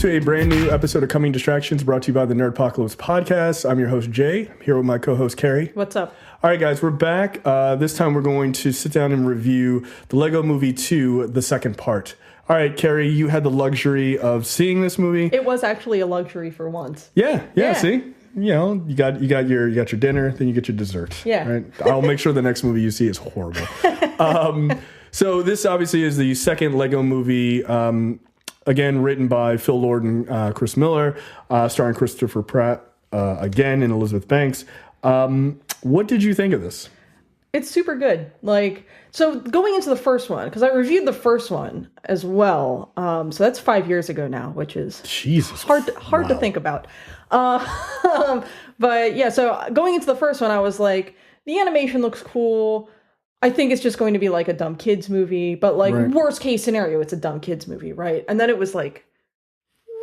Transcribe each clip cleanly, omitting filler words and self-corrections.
to a brand new episode of Coming Distractions brought to you by the Nerdpocalypse podcast. I'm your host, Jay. I'm here with my co-host, Carrie. What's up? All right, guys, we're back. This time we're going to sit down and review the Lego Movie 2, the second part. All right, Carrie, you had the luxury of seeing this movie. It was actually a luxury for once. Yeah, see? You know, you got your dinner, then you get your dessert. Yeah. Right? I'll make sure the next movie you see is horrible. So this obviously is the second Lego movie, again, written by Phil Lord and Chris Miller, starring Christopher Pratt again and Elizabeth Banks. What did you think of this? It's super good. So going into the first one, because I reviewed the first one as well. So that's 5 years ago now, which is hard to think about. But yeah, so going into the first one, I was like, the animation looks cool. I think it's just going to be like a dumb kids movie, but worst case scenario, it's a dumb kids movie, right? And then it was like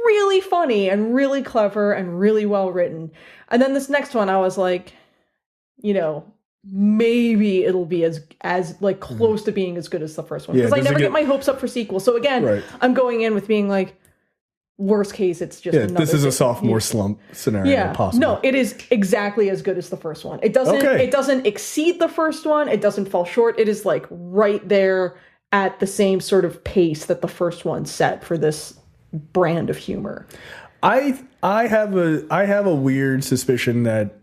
really funny and really clever and really well written. And then this next one, I was like, you know, maybe it'll be as close to being as good as the first one, because I never get my hopes up for sequels. So again, I'm going in with being like, worst case, it's just another this is a sophomore slump scenario. Possible. No, it is exactly as good as the first one. It doesn't exceed the first one. It doesn't fall short. It is like right there at the same sort of pace that the first one set for this brand of humor. I have a weird suspicion that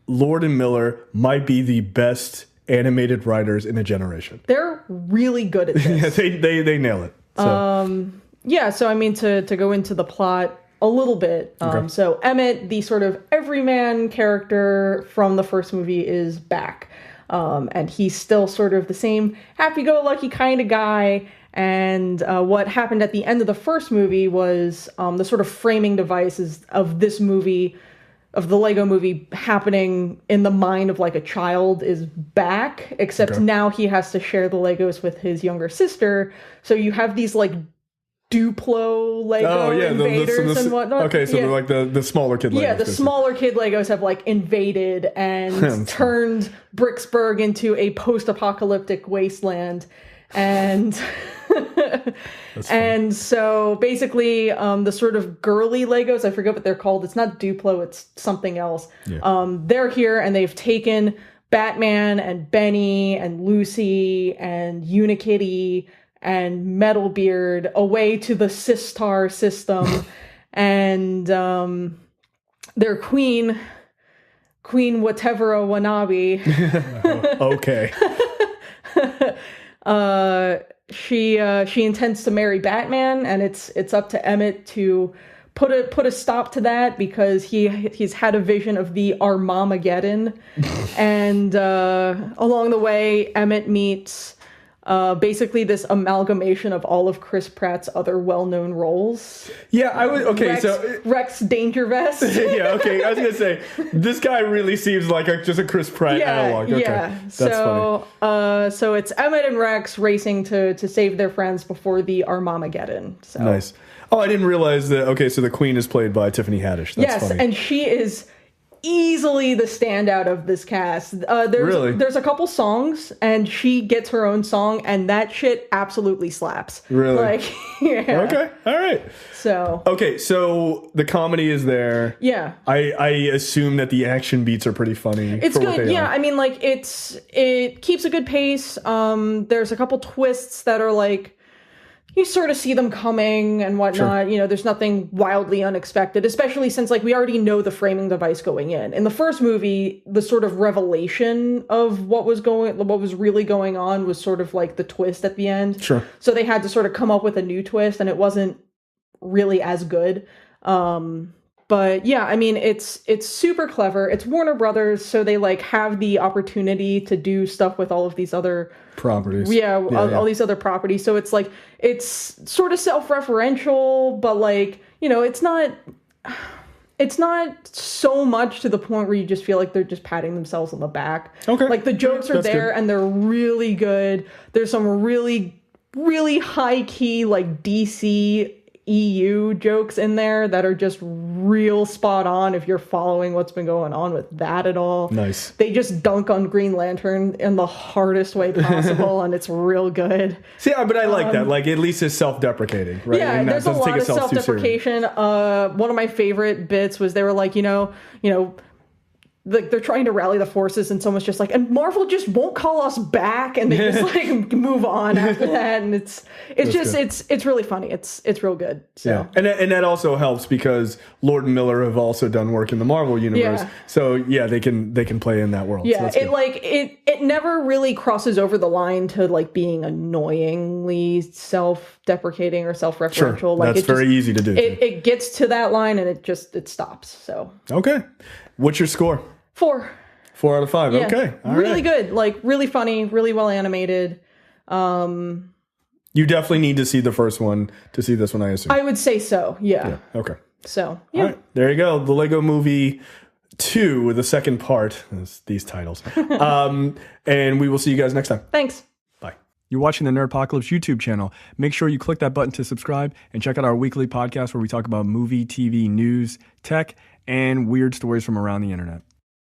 Lord and Miller might be the best animated writers in a generation. They're really good at this. Yeah, they nail it. So. Yeah, so I mean, to go into the plot a little bit. So Emmett, the sort of everyman character from the first movie, is back. And he's still sort of the same happy-go-lucky kind of guy. And what happened at the end of the first movie was the sort of framing devices of this movie, of the Lego movie, happening in the mind of like a child is back, except now he has to share the Legos with his younger sister. So you have these like Duplo Lego invaders and whatnot. Okay, so they're like the smaller kid Legos. Yeah, the smaller kid Legos have like invaded and turned Bricksburg into a post-apocalyptic wasteland. And and so basically the sort of girly Legos, I forget what they're called. It's not Duplo, it's something else. Yeah. They're here and they've taken Batman and Benny and Lucy and Unikitty and Metalbeard away to the Sistar system. And their queen whatever a Wanabe. Okay. She intends to marry Batman, and it's up to Emmett to put a stop to that, because he's had a vision of the Armageddon. And along the way, Emmett meets basically this amalgamation of all of Chris Pratt's other well-known roles. Yeah, I would. Okay, Rex Danger Vest. Yeah, okay. I was gonna say this guy really seems like just a Chris Pratt analog. Okay, that's funny. So it's Emmett and Rex racing to save their friends before the Armageddon. So. Nice. Oh, I didn't realize that. Okay, so the Queen is played by Tiffany Haddish. That's funny. And she is easily the standout of this cast. There's a couple songs, and she gets her own song, and that shit absolutely slaps. Really? Okay. All right. So the comedy is there. Yeah. I assume that the action beats are pretty funny. It's good. Yeah. I mean, like it keeps a good pace. There's a couple twists that are like, you sort of see them coming and whatnot. Sure. You know, there's nothing wildly unexpected, especially since like we already know the framing device going in. In the first movie, the sort of revelation of what was really going on was sort of like the twist at the end. Sure. So they had to sort of come up with a new twist, and it wasn't really as good. But yeah, I mean, it's super clever. It's Warner Brothers, so they like have the opportunity to do stuff with all of these other properties. All these other properties. So it's like, it's sort of self-referential, but like, you know, it's not so much to the point where you just feel like they're just patting themselves on the back. Okay. Like the jokes are there and they're really good. There's some really, really high key, like DC EU jokes in there that are just real spot on if you're following what's been going on with that at all. Nice. They just dunk on Green Lantern in the hardest way possible, and it's real good. See, but I like that. Like, at least it's self-deprecating, right? Yeah, and there's a lot of self-deprecation. One of my favorite bits was they were like, like they're trying to rally the forces, and someone's just like, and Marvel just won't call us back, and they just like move on after that, and it's really funny. It's real good. So. Yeah, and that also helps because Lord and Miller have also done work in the Marvel universe, so yeah, they can play in that world. Yeah, so it never really crosses over the line to like being annoyingly self-deprecating or self-referential. Sure, like that's very easy to do. It gets to that line and it stops. So okay, what's your score? 4. 4 out of 5. Yeah. Okay. All really right. good. Like really funny, really well animated. You definitely need to see the first one to see this one, I assume. I would say so. Yeah. Okay. So, yeah. All right. There you go. The Lego Movie 2 with the second part. These titles. And we will see you guys next time. Thanks. Bye. You're watching the Nerdpocalypse YouTube channel. Make sure you click that button to subscribe and check out our weekly podcast where we talk about movie, TV, news, tech, and weird stories from around the internet.